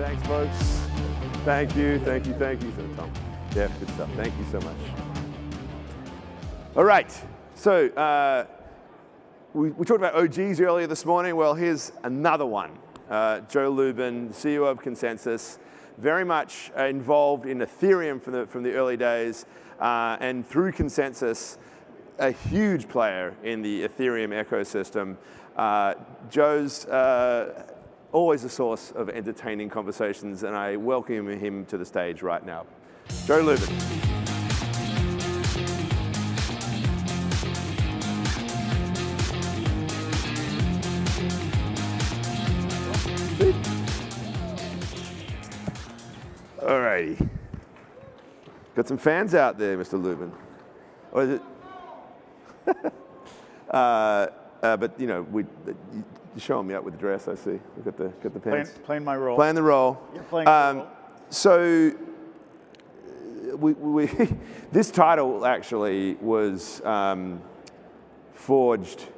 Thanks, folks. Thank you, thank you, thank you. So, Tom, yeah, good stuff. Thank you so much. All right, so we talked about OGs earlier this morning. Well, here's another one. Joe Lubin, CEO of Consensys, very much involved in Ethereum from the early days, and through Consensys, a huge player in the Ethereum ecosystem. Joe's always a source of entertaining conversations, and I welcome him to the stage right now. Joe Lubin. All righty. Got some fans out there, Mr. Lubin. Or is it? But you know, you're showing me up with the dress. I see. We've got the pants. Playing my role. Playing the role. You're playing the role. So we this title actually was forged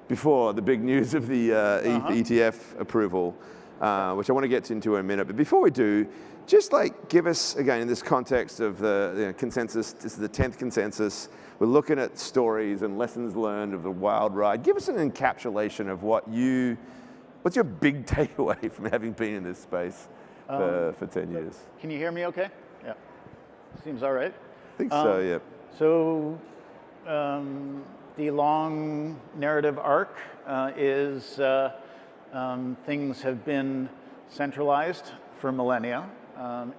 before the big news of the ETF approval, which I want to get into in a minute. But before we do, just like give us, again, in this context of the Consensys, this is the 10th Consensys, we're looking at stories and lessons learned of the wild ride. Give us an encapsulation of what's your big takeaway from having been in this space for 10 years? Can you hear me okay? Yeah. Seems all right. I think so, yeah. So the long narrative arc is things have been centralized for millennia,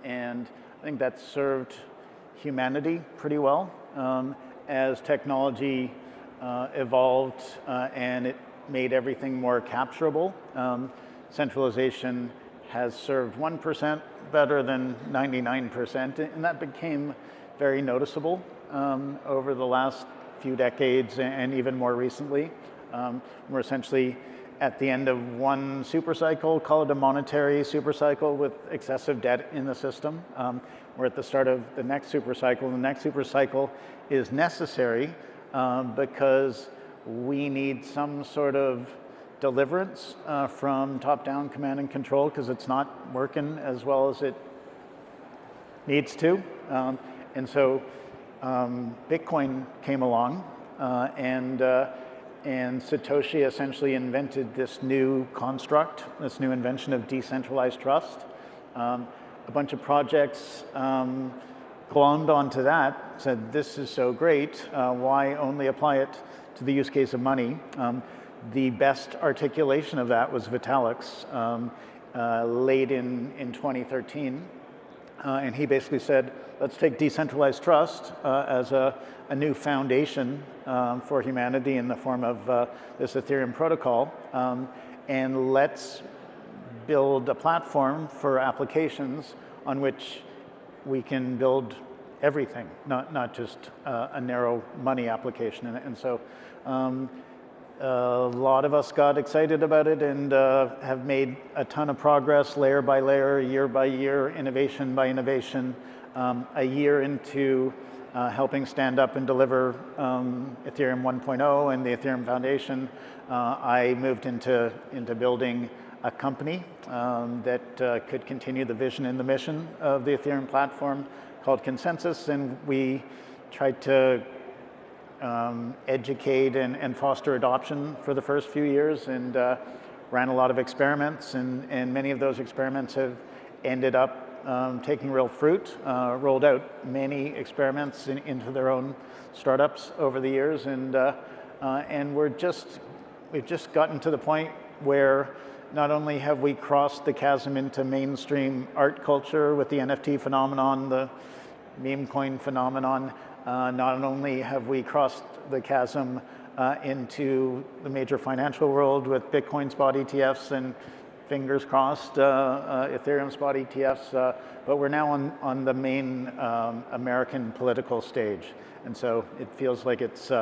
and I think that's served humanity pretty well. As technology evolved and it made everything more capturable, centralization has served 1% better than 99%, and that became very noticeable over the last few decades and even more recently. We're essentially at the end of one supercycle, call it a monetary supercycle with excessive debt in the system. We're at the start of the next supercycle. The next supercycle is necessary because we need some sort of deliverance from top-down command and control, because it's not working as well as it needs to. And so Bitcoin came along, and Satoshi essentially invented this new construct, this new invention of decentralized trust. A bunch of projects glommed onto that, said, this is so great, why only apply it to the use case of money? The best articulation of that was Vitalik's, late in 2013. And he basically said, let's take decentralized trust as a new foundation for humanity in the form of this Ethereum protocol, and let's build a platform for applications on which we can build everything, not just a narrow money application. And so a lot of us got excited about it and have made a ton of progress layer by layer, year by year, innovation by innovation. A year into helping stand up and deliver Ethereum 1.0 and the Ethereum Foundation, I moved into building a company that could continue the vision and the mission of the Ethereum platform called Consensys, and we tried to educate and foster adoption for the first few years, and ran a lot of experiments, and many of those experiments have ended up taking real fruit, rolled out many experiments into their own startups over the years, and we've just gotten to the point where not only have we crossed the chasm into mainstream art culture with the NFT phenomenon, the meme coin phenomenon, not only have we crossed the chasm into the major financial world with Bitcoin spot ETFs and, fingers crossed, Ethereum spot ETFs, but we're now on the main American political stage. And so it feels like it's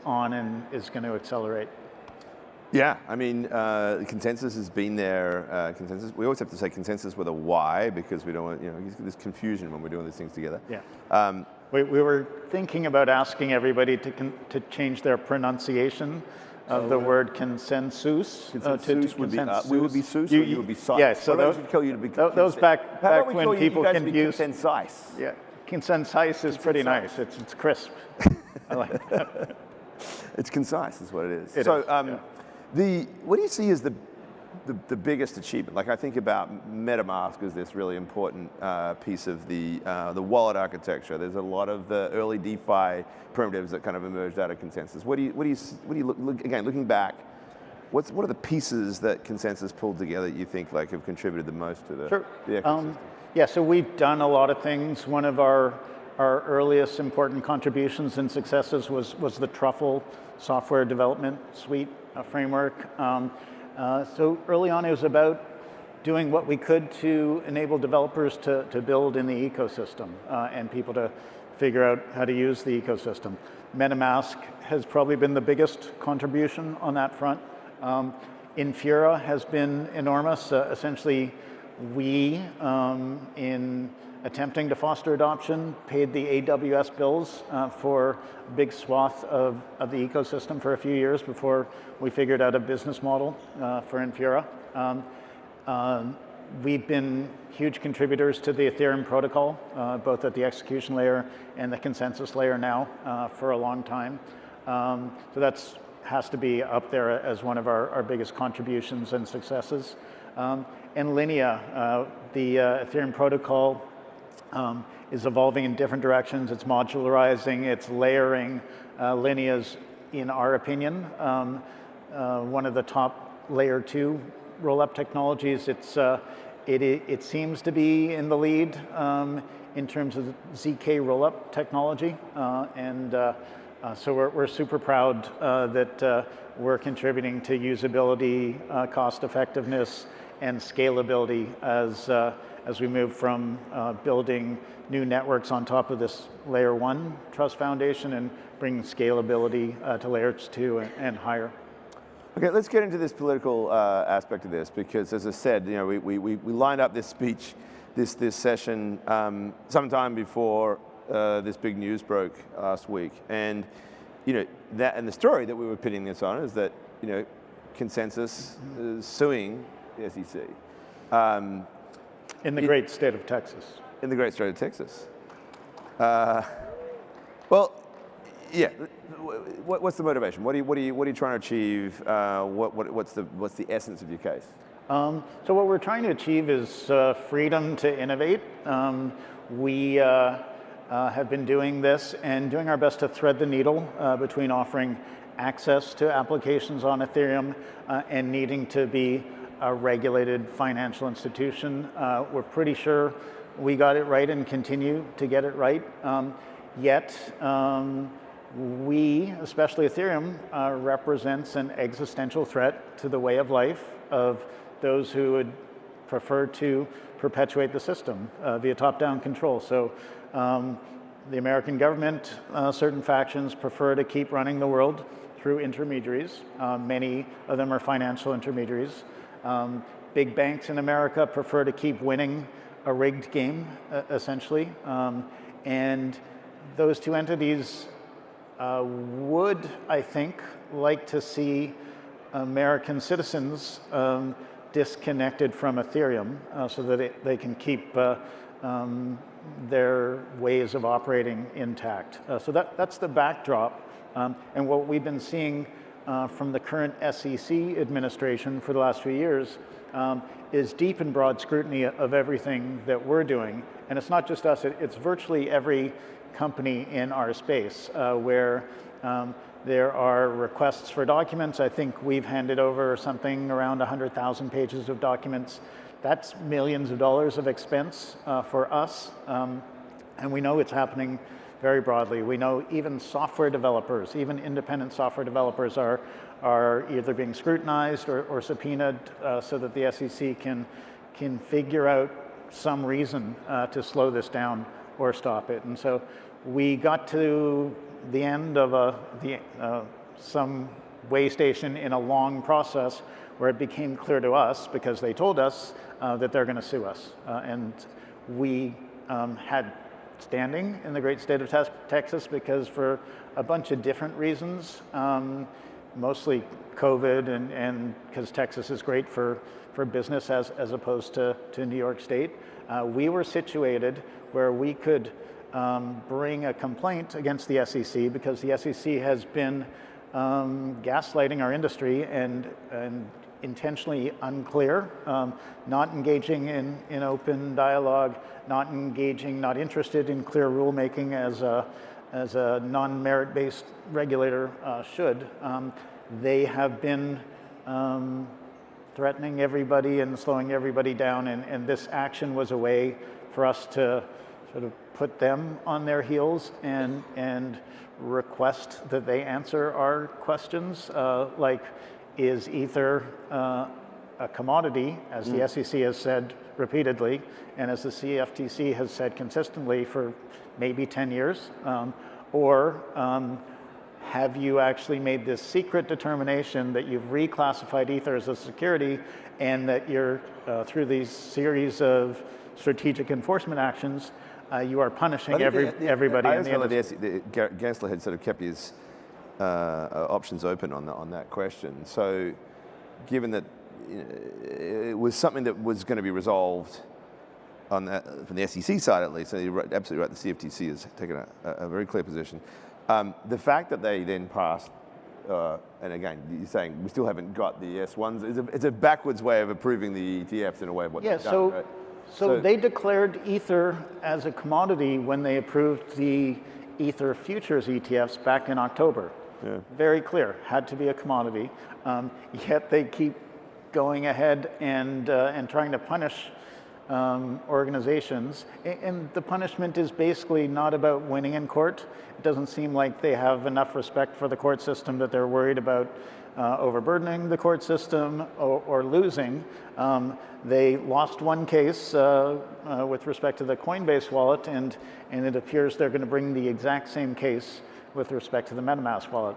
on and is going to accelerate. Yeah, I mean, Consensys has been there. We always have to say Consensys with a Y because we don't want, there's confusion when we're doing these things together. Yeah. We were thinking about asking everybody to change their pronunciation of the word consensus. Consensus would be we would be sus, or you would be sus. Yeah, so those would call you to be those back when people confused. Consensys. Yeah, Consensys is pretty nice. It's crisp. I like that. It's concise, is what it is. It so, is, yeah. What do you see as the biggest achievement? Like, I think about MetaMask as this really important piece of the wallet architecture. There's a lot of the early DeFi primitives that kind of emerged out of Consensys. What do you look again, looking back? What are the pieces that Consensys pulled together that you think like have contributed the most to the ecosystem? Yeah, so we've done a lot of things. One of our earliest important contributions and successes was the Truffle software development suite framework. So early on, it was about doing what we could to enable developers to build in the ecosystem and people to figure out how to use the ecosystem. MetaMask has probably been the biggest contribution on that front. Infura has been enormous. Essentially, we, in attempting to foster adoption, paid the AWS bills for a big swath of the ecosystem for a few years before we figured out a business model for Infura. We've been huge contributors to the Ethereum protocol, both at the execution layer and the consensus layer now for a long time. So that's has to be up there as one of our biggest contributions and successes. And Linea, the Ethereum protocol, is evolving in different directions. It's modularizing, it's layering. Linea's, in our opinion, one of the top layer 2 roll-up technologies. It seems to be in the lead in terms of ZK roll-up technology. So we're super proud that we're contributing to usability, cost effectiveness, and scalability as we move from building new networks on top of this layer 1 trust foundation and bring scalability to layers 2 and higher. Okay, let's get into this political aspect of this, because as I said, you know, we lined up this speech, this session sometime before this big news broke last week, and you know and the story that we were pitting this on is that Consensys is suing the SEC. In the great state of Texas. In the great state of Texas. Well, yeah. What's the motivation? What are you trying to achieve? What's the essence of your case? So what we're trying to achieve is freedom to innovate. We have been doing this and doing our best to thread the needle between offering access to applications on Ethereum and needing to be a regulated financial institution. We're pretty sure we got it right and continue to get it right. Yet, we, especially Ethereum, represents an existential threat to the way of life of those who would prefer to perpetuate the system via top-down control. So the American government, certain factions prefer to keep running the world through intermediaries. Many of them are financial intermediaries. Big banks in America prefer to keep winning a rigged game, essentially. And those two entities would, I think, like to see American citizens disconnected from Ethereum so that they can keep their ways of operating intact. So that's the backdrop. And what we've been seeing from the current SEC administration for the last few years is deep and broad scrutiny of everything that we're doing. And it's not just us, it's virtually every company in our space where there are requests for documents. I think we've handed over something around 100,000 pages of documents. That's millions of dollars of expense for us. And we know it's happening very broadly. We know even software developers, even independent software developers are either being scrutinized or subpoenaed so that the SEC can figure out some reason to slow this down or stop it. And so we got to the end of some way station in a long process where it became clear to us, because they told us that they're going to sue us. And we had standing in the great state of Texas because for a bunch of different reasons, mostly COVID and because Texas is great for business as opposed to New York State, we were situated where we could bring a complaint against the SEC because the SEC has been gaslighting our industry and intentionally unclear, not engaging in open dialogue, not interested in clear rulemaking as a non-merit-based regulator should. They have been threatening everybody and slowing everybody down, and this action was a way for us to sort of put them on their heels and request that they answer our questions, like, is Ether a commodity, as the SEC has said repeatedly, and as the CFTC has said consistently for maybe 10 years, or have you actually made this secret determination that you've reclassified Ether as a security and that you're, through these series of strategic enforcement actions, you are punishing everybody in the industry. Gensler had sort of kept his options open on that question. So given that it was something that was going to be resolved on that, from the SEC side at least, so you're absolutely right, the CFTC has taken a very clear position. The fact that they then passed, and again, you're saying we still haven't got the S1s, it's a backwards way of approving the ETFs in a way of what they've done, right? So they declared Ether as a commodity when they approved the Ether futures ETFs back in October. Yeah. Very clear, had to be a commodity. Yet they keep going ahead and trying to punish organizations. And the punishment is basically not about winning in court. It doesn't seem like they have enough respect for the court system that they're worried about overburdening the court system or losing. They lost one case with respect to the Coinbase wallet, and it appears they're going to bring the exact same case with respect to the MetaMask wallet.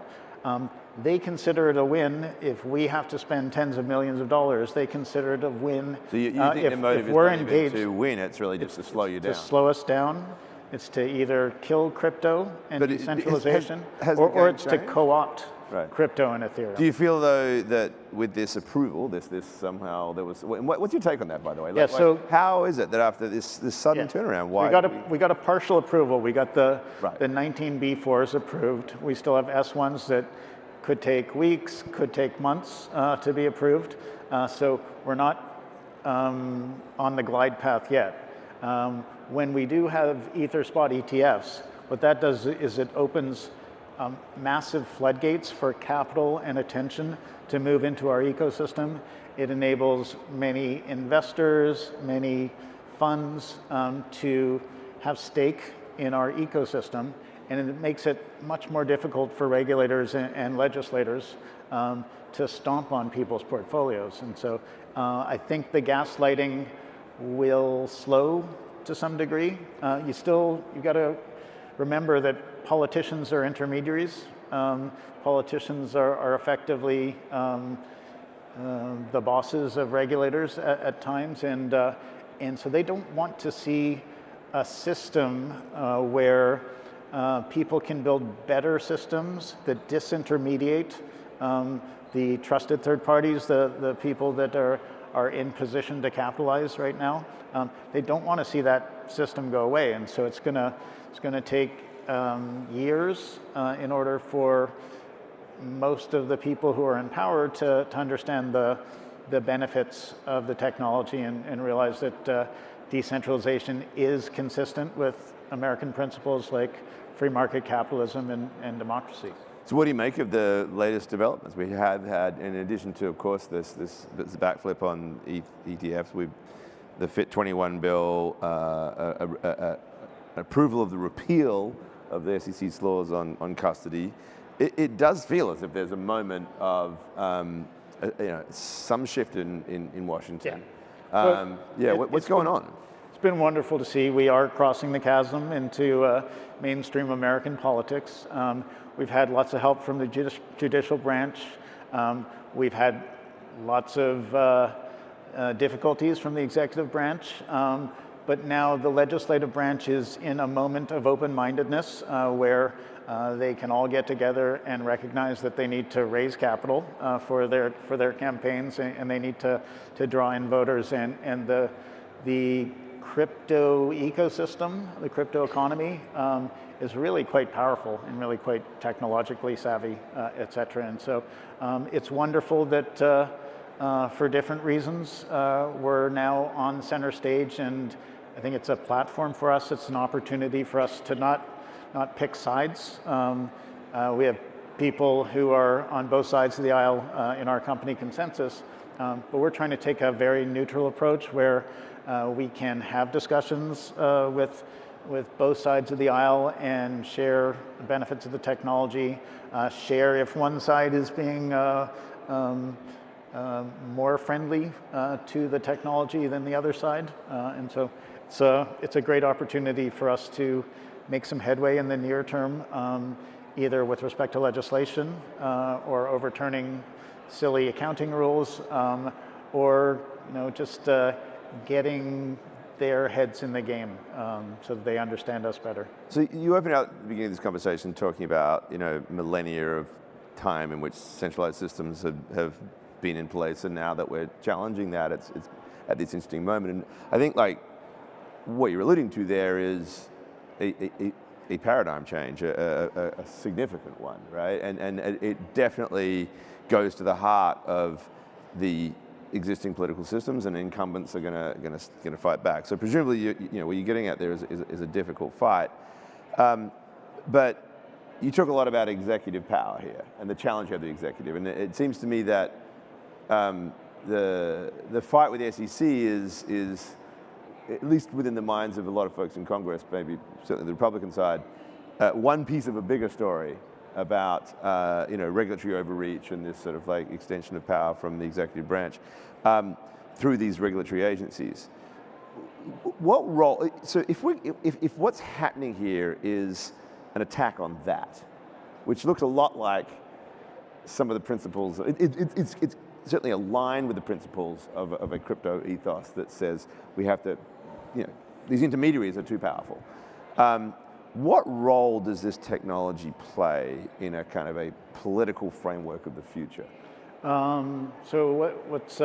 They consider it a win if we have to spend tens of millions of dollars. They consider it a win. So you think the motive is not even to win, it's really just to slow you down? To slow us down. It's to either kill crypto and decentralization, or it's to co-opt crypto and Ethereum. Do you feel, though, that with this approval, this somehow there was? What's your take on that, by the way? Yeah. So how is it that after this sudden turnaround, why we got a partial approval? We got the 19B4s approved. We still have S1s that could take weeks, could take months to be approved. So we're not on the glide path yet. When we do have Ether spot ETFs, what that does is it opens massive floodgates for capital and attention to move into our ecosystem. It enables many investors, many funds to have stake in our ecosystem, and it makes it much more difficult for regulators and legislators to stomp on people's portfolios. And so I think the gaslighting will slow to some degree. You've got to remember that politicians are intermediaries. Politicians are effectively the bosses of regulators at times, and so they don't want to see a system where people can build better systems that disintermediate the trusted third parties, the people that are in position to capitalize right now. They don't want to see that system go away, and so it's going to take years in order for most of the people who are in power to understand the benefits of the technology and realize that decentralization is consistent with American principles like free market capitalism and democracy. So what do you make of the latest developments? We have had, in addition to, of course, this backflip on ETFs, the FIT21 bill, approval of the repeal of the SEC's laws on custody. It does feel as if there's a moment of some shift in Washington. What's going on? It's been wonderful to see. We are crossing the chasm into mainstream American politics. We've had lots of help from the judicial branch. We've had lots of difficulties from the executive branch. but now the legislative branch is in a moment of open-mindedness where they can all get together and recognize that they need to raise capital for their campaigns, and they need to draw in voters, and the crypto ecosystem, the crypto economy, is really quite powerful and really quite technologically savvy, et cetera. And so it's wonderful that for different reasons we're now on center stage, and I think it's a platform for us. It's an opportunity for us to not pick sides. We have people who are on both sides of the aisle in our company, Consensys, but we're trying to take a very neutral approach where we can have discussions with both sides of the aisle and share the benefits of the technology, share if one side is being more friendly to the technology than the other side. And so it's a great opportunity for us to make some headway in the near term, either with respect to legislation or overturning silly accounting rules, or just getting their heads in the game so that they understand us better. So you opened out at the beginning of this conversation talking about millennia of time in which centralized systems have been in place, and now that we're challenging that, it's at this interesting moment. And I think what you're alluding to there is a paradigm change, a significant one, right? And it definitely goes to the heart of the existing political systems, and incumbents are going to fight back. So presumably, what you're getting at there is a difficult fight. But you talk a lot about executive power here and the challenge of the executive, and it seems to me that the fight with the SEC is at least within the minds of a lot of folks in Congress, maybe certainly the Republican side, one piece of a bigger story about regulatory overreach and this sort of extension of power from the executive branch through these regulatory agencies. What role? So if what's happening here is an attack on that, which looks a lot like some of the principles, it's certainly aligned with the principles of a crypto ethos that says we have to, these intermediaries are too powerful. What role does this technology play in a kind of a political framework of the future? So what's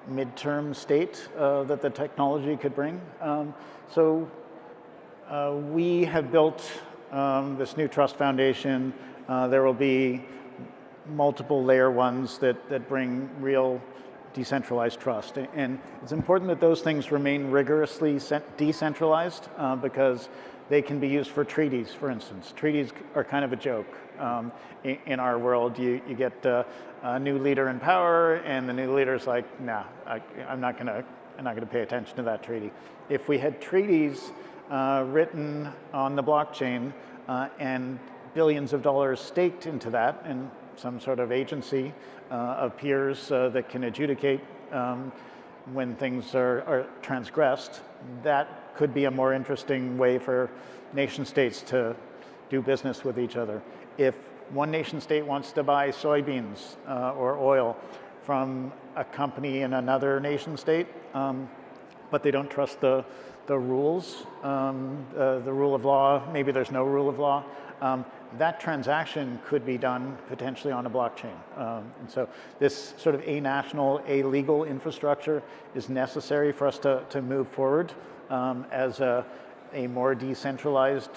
midterm state that the technology could bring? We have built this new trust foundation. There will be multiple layer ones that bring real decentralized trust. And it's important that those things remain rigorously decentralized because they can be used for treaties, for instance. Treaties are kind of a joke. In our world, you get a new leader in power, and the new leader's like, nah, I'm not gonna pay attention to that treaty. If we had treaties written on the blockchain and billions of dollars staked into that, and some sort of agency of peers that can adjudicate when things are transgressed, that could be a more interesting way for nation states to do business with each other. If one nation state wants to buy soybeans or oil from a company in another nation state, but they don't trust the rules, the rule of law, maybe there's no rule of law, that transaction could be done potentially on a blockchain. And so this sort of a legal infrastructure is necessary for us to move forward as a more decentralized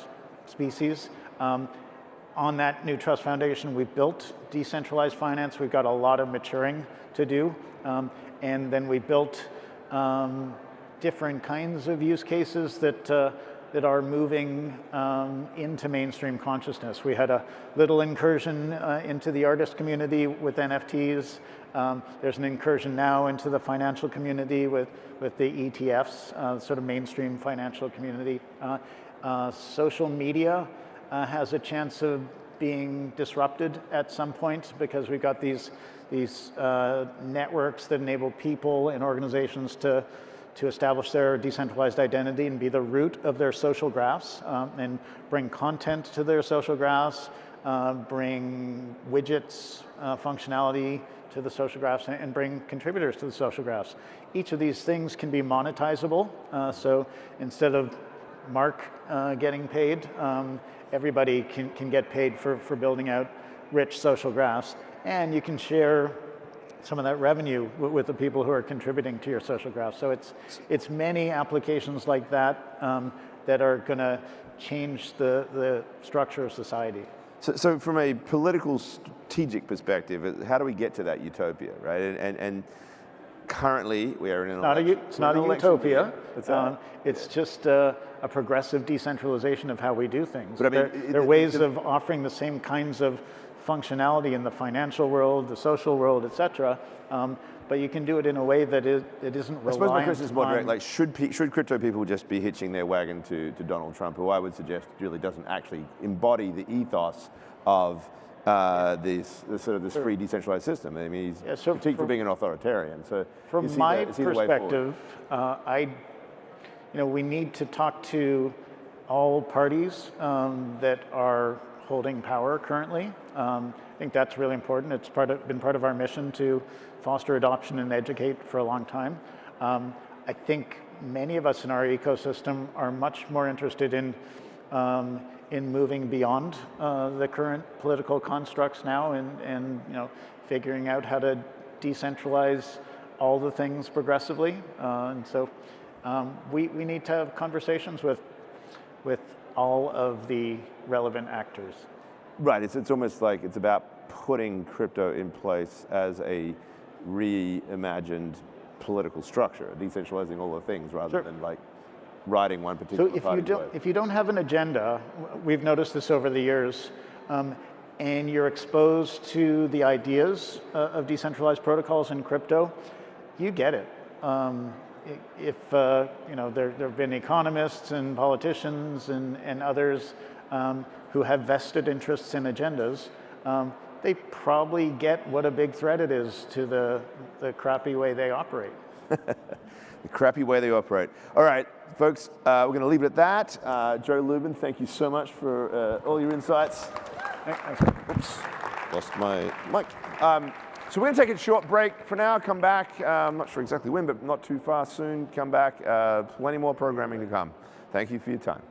species. On that new trust foundation, we've built decentralized finance. We've got a lot of maturing to do. And then we built different kinds of use cases that are moving into mainstream consciousness. We had a little incursion into the artist community with NFTs. There's an incursion now into the financial community with the ETFs, sort of mainstream financial community. Social media has a chance of being disrupted at some point because we've got these networks that enable people and organizations to establish their decentralized identity and be the root of their social graphs and bring content to their social graphs, bring widgets, functionality to the social graphs, and bring contributors to the social graphs. Each of these things can be monetizable. So instead of Mark getting paid, everybody can get paid for building out rich social graphs. And you can share some of that revenue with the people who are contributing to your social graph. So it's many applications like that that are going to change the structure of society. So from a political strategic perspective, how do we get to that utopia, right? And currently we are in an election. It's not a utopia. It's just a progressive decentralization of how we do things. But I mean, there are ways of offering the same kinds of functionality in the financial world, the social world, et cetera, but you can do it in a way that it isn't reliant on... I suppose my question is more direct, like should crypto people just be hitching their wagon to Donald Trump, who I would suggest really doesn't actually embody the ethos of this free decentralized system. I mean, he's critiqued for being an authoritarian. So from my perspective, we need to talk to all parties that are holding power currently. I think that's really important. It's been part of our mission to foster adoption and educate for a long time. I think many of us in our ecosystem are much more interested in moving beyond the current political constructs now and figuring out how to decentralize all the things progressively. And so we need to have conversations with all of the relevant actors. Right, it's almost like it's about putting crypto in place as a reimagined political structure, decentralizing all the things rather than like riding one particular party. So if you don't have an agenda, we've noticed this over the years, and you're exposed to the ideas of decentralized protocols in crypto, you get it. If there have been economists and politicians and others who have vested interests in agendas, they probably get what a big threat it is to the crappy way they operate. The crappy way they operate. All right, folks, we're going to leave it at that. Joe Lubin, thank you so much for all your insights. Oops, lost my mic. So we're going to take a short break for now, come back. I'm not sure exactly when, but not too far soon. Come back. Plenty more programming to come. Thank you for your time.